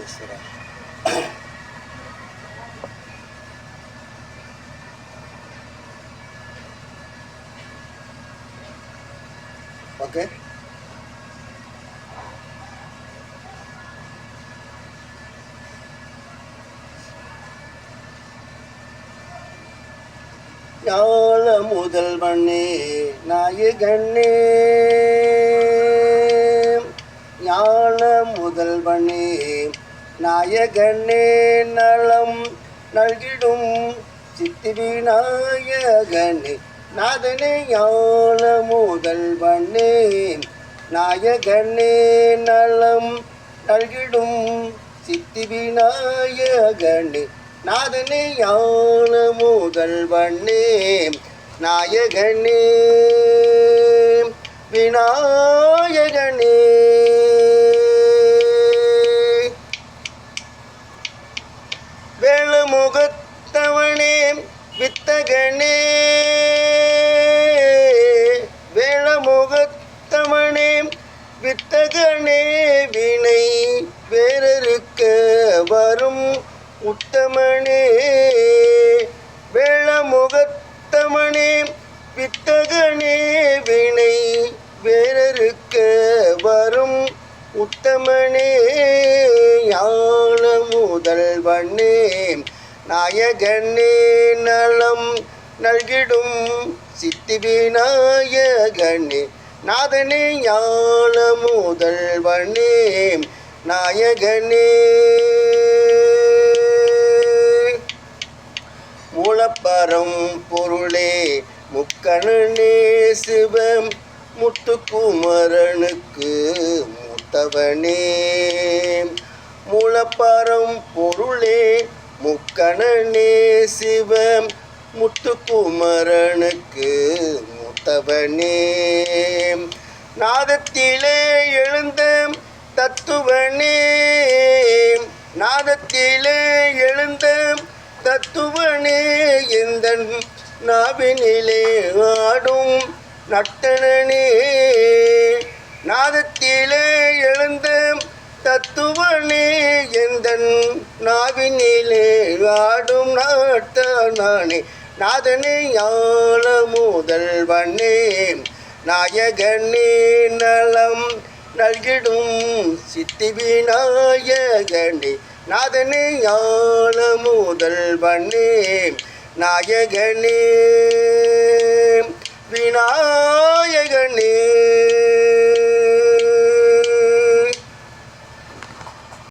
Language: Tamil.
ஈஸ்வரா. ஓகே. ஞான முதல்வனே நாயகனே, ஞான முதல்வனே நாயகனே, நலம் நல்கிடும் சித்தி விநாயகனே நாதனே, ஞான முதல்வனே நாயகனே, நலம் நல்கிடும் சித்தி விநாயகனே நாதனே, ஞான முதல்வனே நாயகனே விநாயகனே. வேளமுகத்தவனே வித்தகனே, வேளமுகத்தவனே வித்தகனே, வினை வேறறுக்க வரும் உத்தமனே, வேளமுகத்தமனே வித்தகனே, வினை வேறறுக்க வரும் உத்தமனே, ஞான முதல்வனே நாயகனே, நலம் நல்கிடும் சித்தி விநாயகனே நாதனே, ஞான முதல்வனே நாயகனே. மூலப்பரம் பொருளே முக்கணனே சிவம் முத்துக்குமரனுக்கு மூத்தவனே, மூலப்பரம் பொருளே முக்கணனே சிவம் முத்துக்குமரனுக்கு மூத்தவனே, நாதத்திலே எழுந்த தத்துவனே, நாதத்திலே எழுந்த தத்துவனே, எந்தன் நாவினிலே ஆடும் நட்டனே, நாதத்திலே எழுந்த தத்துவனே, எந்தன் நாவினிலே ஆடும் நாட்டனானே, நாதனே ஞான முதல்வனே நாயகனே, நலம் நல்கிடும் சித்தி விநாயகனே நாதனே, ஞான முதல்வனே நாயகனே விநாயகனே.